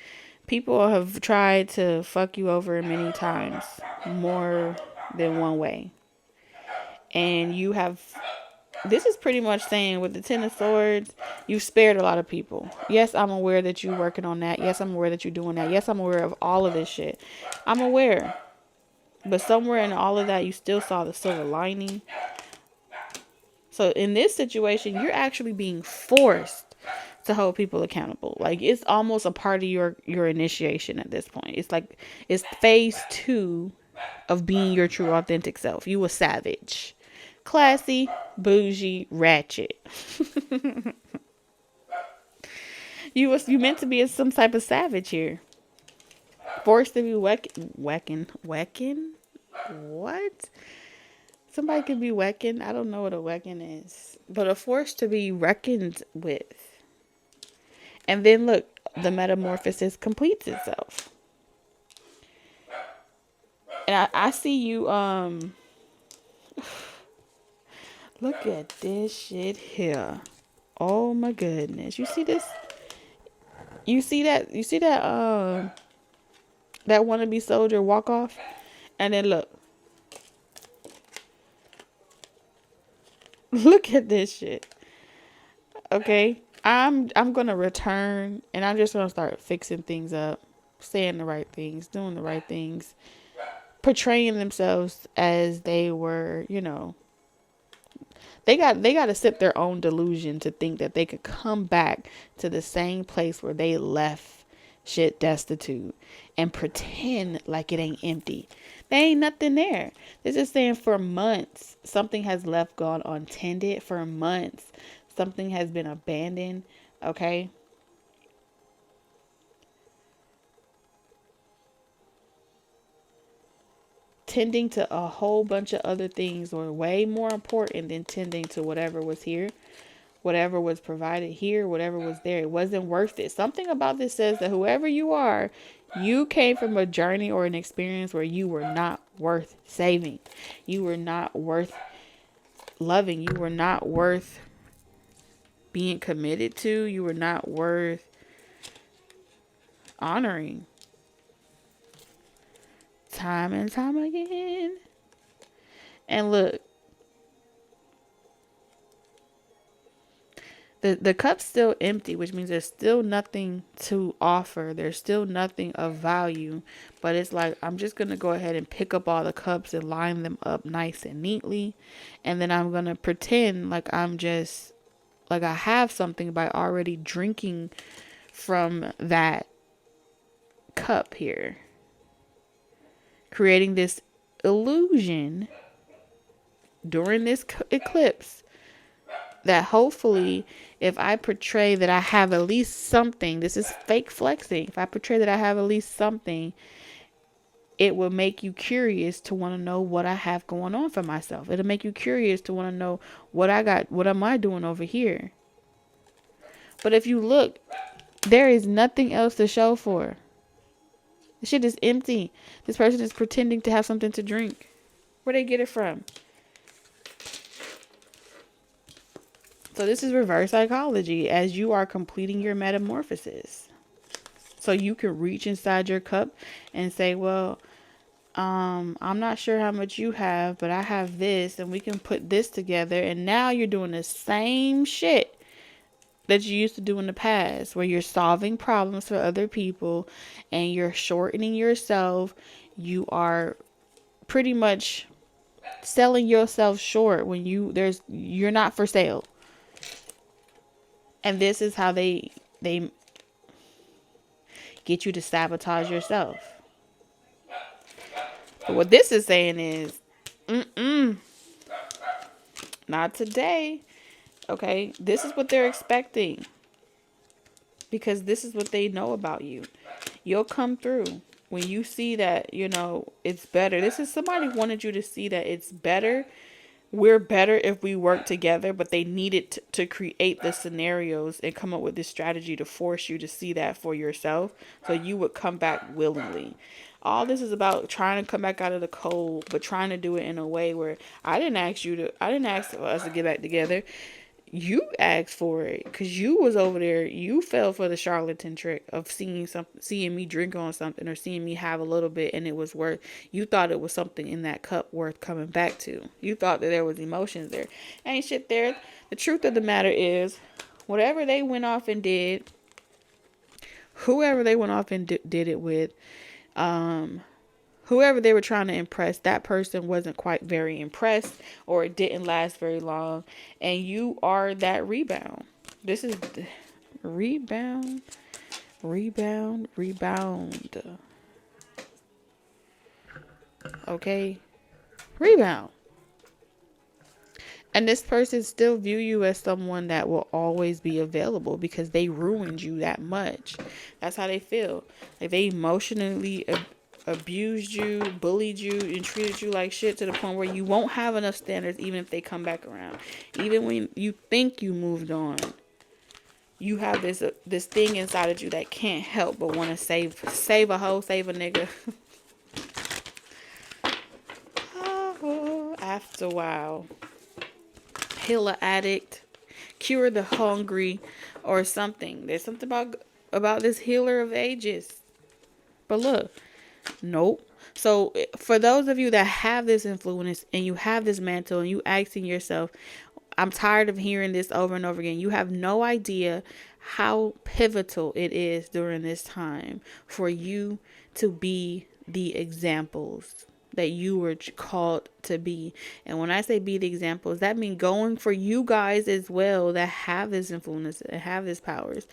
People have tried to fuck you over many times, more than one way. And you have, this is pretty much saying with the Ten of Swords, you've spared a lot of people. Yes, I'm aware that you're working on that. Yes, I'm aware that you're doing that. Yes, I'm aware of all of this shit. I'm aware. But somewhere in all of that, you still saw the silver lining. So in this situation, you're actually being forced to hold people accountable. Like, it's almost a part of your initiation at this point. It's like, it's phase 2 of being your true authentic self. You a savage. Classy, bougie, ratchet. You meant to be some type of savage here. Forced to be wecking. What? Somebody could be wecking. I don't know what a wecking is. But a force to be reckoned with. And then look, the metamorphosis completes itself. And I see you, look at this shit here. Oh my goodness. You see this? You see that that wannabe soldier walk off? And then look. Look at this shit. Okay? I'm gonna return, and I'm just gonna start fixing things up, saying the right things, doing the right things, portraying themselves as they were, they got to sip their own delusion to think that they could come back to the same place where they left shit destitute and pretend like it ain't empty. There ain't nothing there. This is saying for months something has gone untended. For months something has been abandoned. Okay. Tending to a whole bunch of other things were way more important than tending to whatever was here, whatever was provided here, whatever was there. It wasn't worth it. Something about this says that whoever you are, you came from a journey or an experience where you were not worth saving. You were not worth loving. You were not worth being committed to. You were not worth honoring. Time and time again. And look, the cup's still empty, which means there's still nothing to offer. There's still nothing of value. But it's like, I'm just going to go ahead and pick up all the cups and line them up nice and neatly. And then I'm going to pretend like I have something by already drinking from that cup here. Creating this illusion during this eclipse that hopefully, if I portray that I have at least something, this is fake flexing. If I portray that I have at least something, it will make you curious to want to know what I have going on for myself. It'll make you curious to want to know what I got, what am I doing over here? But if you look, there is nothing else to show for. The shit is empty. This person is pretending to have something to drink. Where they get it from? So this is reverse psychology as you are completing your metamorphosis. So you can reach inside your cup and say, well, I'm not sure how much you have, but I have this, and we can put this together. And now you're doing the same shit that you used to do in the past, where you're solving problems for other people and you're shortening yourself. You are pretty much selling yourself short when you're not for sale. And this is how they get you to sabotage yourself. But what this is saying is, not today. Okay, this is what they're expecting, because this is what they know about you. You'll come through when you see that, it's better. This is somebody wanted you to see that it's better. We're better if we work together, but they needed to create the scenarios and come up with this strategy to force you to see that for yourself, so you would come back willingly. All this is about trying to come back out of the cold, but trying to do it in a way where I didn't ask for us to get back together. You asked for it because you was over there. You fell for the charlatan trick of seeing me drink on something, or seeing me have a little bit, and it was worth. You thought it was something in that cup worth coming back to. You thought that there was emotions there. Ain't shit there. The truth of the matter is, whatever they went off and did, whoever they went off and did it with, whoever they were trying to impress, that person wasn't quite very impressed, or it didn't last very long. And you are that rebound. This is the rebound. Okay. Rebound. And this person still view you as someone that will always be available because they ruined you that much. That's how they feel. Like they emotionally abused you, bullied you, and treated you like shit, to the point where you won't have enough standards even if they come back around. Even when you think you moved on, you have this thing inside of you that can't help but want to save a hoe, save a nigga. After a while, heal a addict, cure the hungry, or something. There's something about this healer of ages. But look, nope. So for those of you that have this influence and you have this mantle, and you asking yourself, I'm tired of hearing this over and over again. You have no idea how pivotal it is during this time for you to be the examples that you were called to be. And when I say be the examples, that means going for you guys as well that have this influence and have this powers.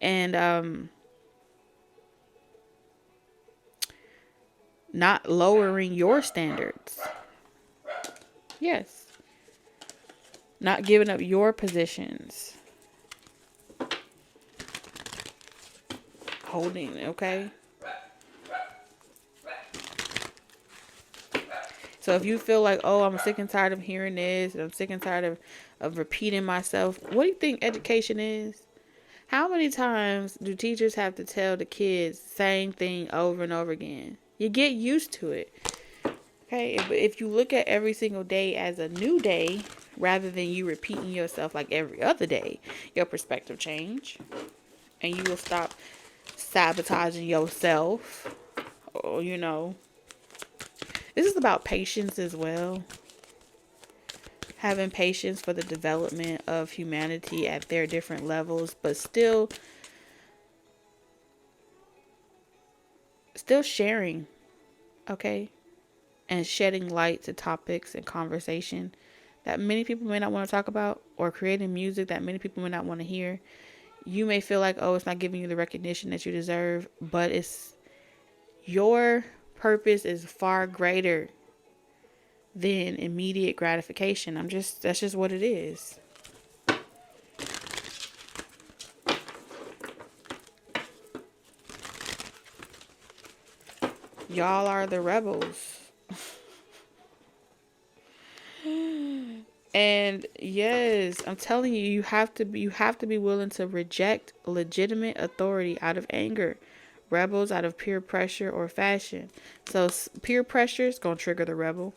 And not lowering your standards. Yes. Not giving up your positions. Holding, okay? So if you feel like, oh, I'm sick and tired of hearing this, I'm sick and tired of repeating myself, what do you think education is? How many times do teachers have to tell the kids the same thing over and over again? You get used to it. Okay, but if you look at every single day as a new day, rather than you repeating yourself like every other day, your perspective change. And you will stop sabotaging yourself. Or, this is about patience as well. Having patience for the development of humanity at their different levels, but still sharing, okay? And shedding light to topics and conversation that many people may not want to talk about, or creating music that many people may not want to hear. You may feel like, oh, it's not giving you the recognition that you deserve, but your purpose is far greater than immediate gratification. That's just what it is. Y'all are the rebels. And yes, I'm telling you, you have to be willing to reject legitimate authority out of anger. Rebels out of peer pressure or fashion. So peer pressure is going to trigger the rebel.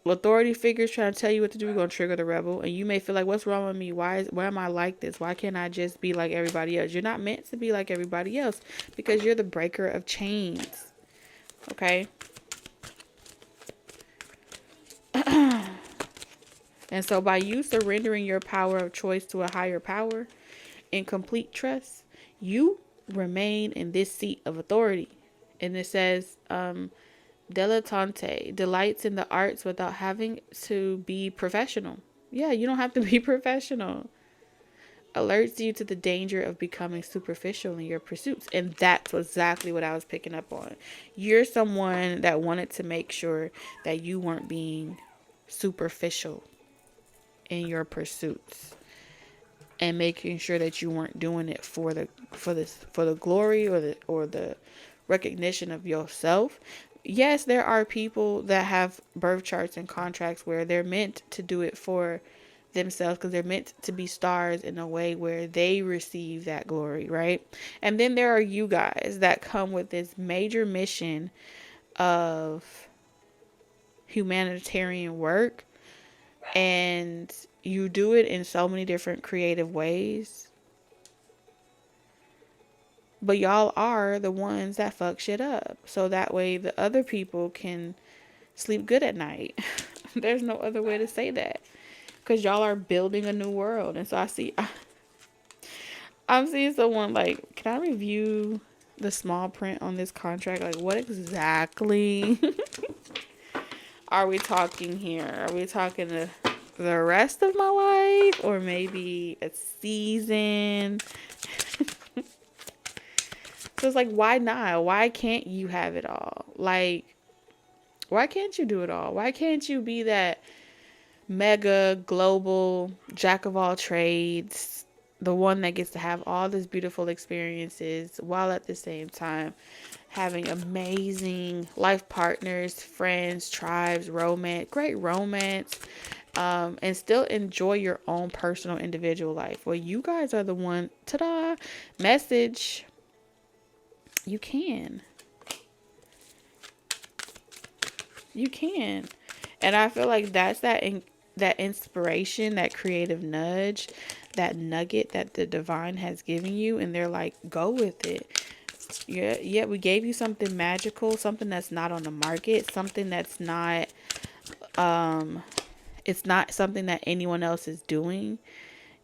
Authority figures trying to tell you what to do, going to trigger the rebel. And you may feel like, what's wrong with me? Why am I like this? Why can't I just be like everybody else? You're not meant to be like everybody else, because you're the breaker of chains. Okay? And so by you surrendering your power of choice to a higher power in complete trust, you remain in this seat of authority. And it says, dilettante, delights in the arts without having to be professional. Yeah, you don't have to be professional. alerts you to the danger of becoming superficial in your pursuits. And that's exactly what I was picking up on. You're someone that wanted to make sure that you weren't being superficial in your pursuits, and making sure that you weren't doing it for the glory or the recognition of yourself. Yes, there are people that have birth charts and contracts where they're meant to do it for themselves, because they're meant to be stars in a way where they receive that glory, right? And then there are you guys that come with this major mission of humanitarian work, and you do it in so many different creative ways, but y'all are the ones that fuck shit up, so that way the other people can sleep good at night. There's no other way to say that, because y'all are building a new world. And so I'm seeing someone like, can I review the small print on this contract? Like, what exactly are we talking here? Are we talking the rest of my life, or maybe a season? So it's like, why not? Why can't you have it all? Like, why can't you do it all? Why can't you be that mega global jack of all trades, the one that gets to have all these beautiful experiences while at the same time having amazing life partners, friends, tribes, great romance, and still enjoy your own personal individual life? Well, you guys are the one, ta-da, message. You can. And I feel like that's that inspiration, that creative nudge, that nugget that the divine has given you, and they're like, go with it. Yeah, we gave you something magical, something that's not on the market, something that's not it's not something that anyone else is doing.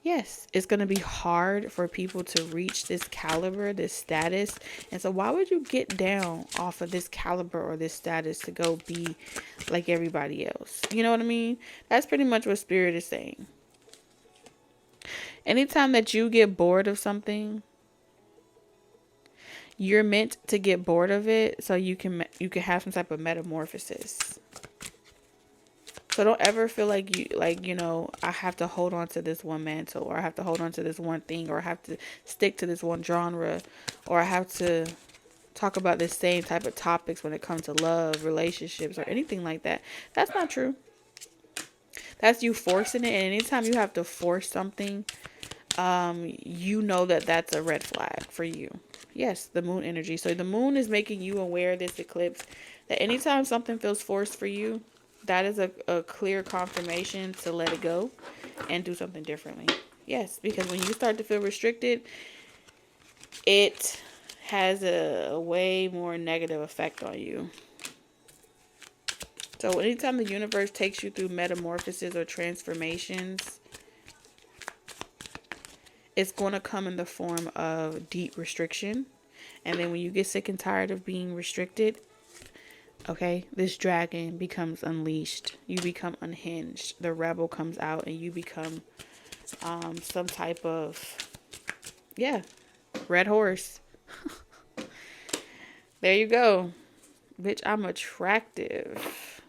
Yes, it's going to be hard for people to reach this caliber, this status. And so why would you get down off of this caliber or this status to go be like everybody else? You know what I mean? That's pretty much what Spirit is saying. Anytime that you get bored of something, you're meant to get bored of it so you can have some type of metamorphosis. So don't ever feel like I have to hold on to this one mantle, or I have to hold on to this one thing, or I have to stick to this one genre, or I have to talk about the same type of topics when it comes to love, relationships, or anything like that. That's not true. That's you forcing it. And anytime you have to force something, you know that that's a red flag for you. Yes, the moon energy. So the moon is making you aware of this eclipse, that anytime something feels forced for you, that is a clear confirmation to let it go and do something differently. Yes, because when you start to feel restricted, it has a way more negative effect on you. So anytime the universe takes you through metamorphoses or transformations, it's going to come in the form of deep restriction. And then when you get sick and tired of being restricted, okay, this dragon becomes unleashed. You become unhinged. The rebel comes out, and you become some type of, red horse. There you go. Bitch, I'm attractive.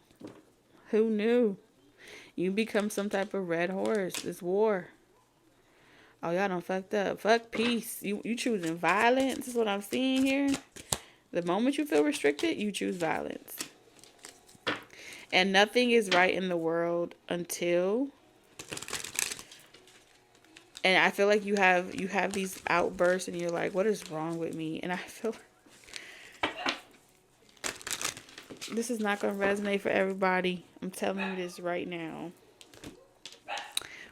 Who knew? You become some type of red horse. This war. Oh, y'all done fucked up. Fuck peace. You choosing violence is what I'm seeing here. The moment you feel restricted, you choose violence. And nothing is right in the world until... And I feel like you have these outbursts, and you're like, what is wrong with me? And I feel this is not going to resonate for everybody. I'm telling you this right now.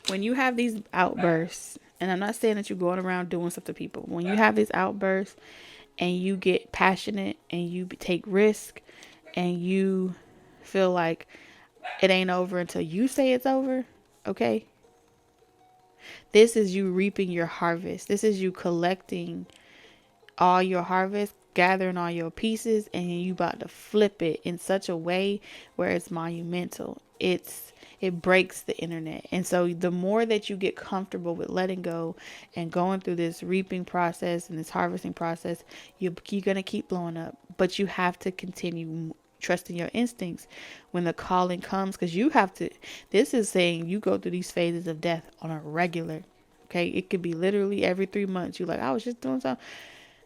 When you have these outbursts, and I'm not saying that you're going around doing stuff to people. When you have these outbursts and you get passionate and you take risk and you feel like it ain't over until you say it's over, okay? This is you reaping your harvest. This is you collecting all your harvest, gathering all your pieces, and you about to flip it in such a way where it's monumental. It's it breaks the internet. And so the more that you get comfortable with letting go and going through this reaping process and this harvesting process, you're going to keep blowing up. But you have to continue trusting your instincts when the calling comes, because you have to. This is saying you go through these phases of death on a regular. Okay, it could be literally every 3 months. You're like, I was just doing something.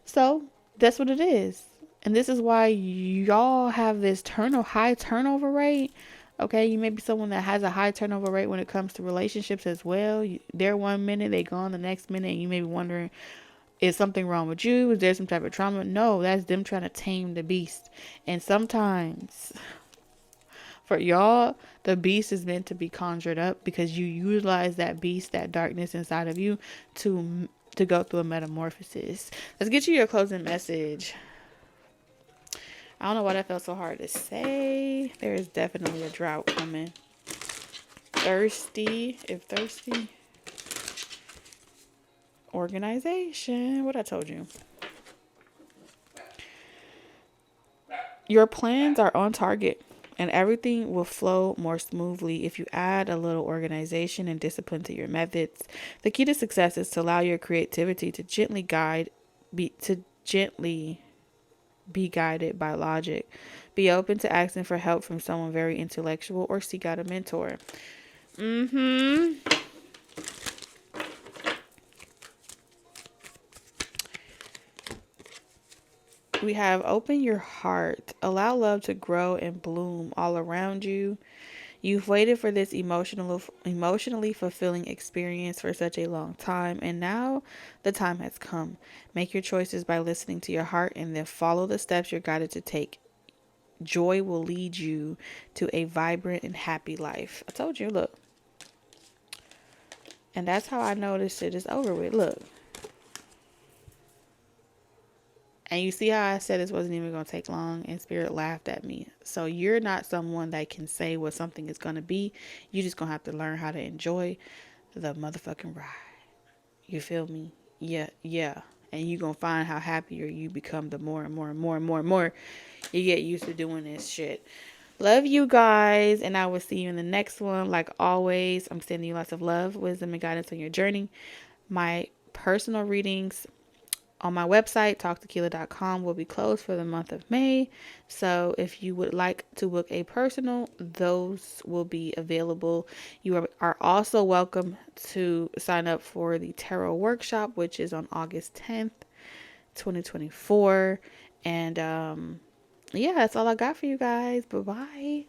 So that's what it is. And this is why y'all have this high turnover rate. Okay, you may be someone that has a high turnover rate when it comes to relationships as well. They're 1 minute, they gone the next minute, and you may be wondering, is something wrong with you? Is there some type of trauma? No, that's them trying to tame the beast. And sometimes for y'all, the beast is meant to be conjured up because you utilize that beast, that darkness inside of you to go through a metamorphosis. Let's get you your closing message. I don't know why that felt so hard to say. There is definitely a drought coming. Thirsty. Organization. What I told you. Your plans are on target, and everything will flow more smoothly if you add a little organization and discipline to your methods. The key to success is to allow your creativity to gently be guided by logic. Be open to asking for help from someone very intellectual or seek out a mentor. We have open your heart. Allow love to grow and bloom all around you. You've waited for this emotionally fulfilling experience for such a long time, and now the time has come. Make your choices by listening to your heart and then follow the steps you're guided to take. Joy will lead you to a vibrant and happy life. I told you, look. And that's how I know this shit is over with. Look. And you see how I said this wasn't even going to take long, and Spirit laughed at me. So you're not someone that can say what something is going to be. You just going to have to learn how to enjoy the motherfucking ride. You feel me? Yeah. And you're going to find how happier you become the more and more you get used to doing this shit. Love you guys, and I will see you in the next one. Like always, I'm sending you lots of love, wisdom, and guidance on your journey. My personal readings on my website, talktequila.com, will be closed for the month of May. So if you would like to book a personal, those will be available. You are also welcome to sign up for the tarot workshop, which is on August 10th, 2024. And yeah, that's all I got for you guys. Bye-bye.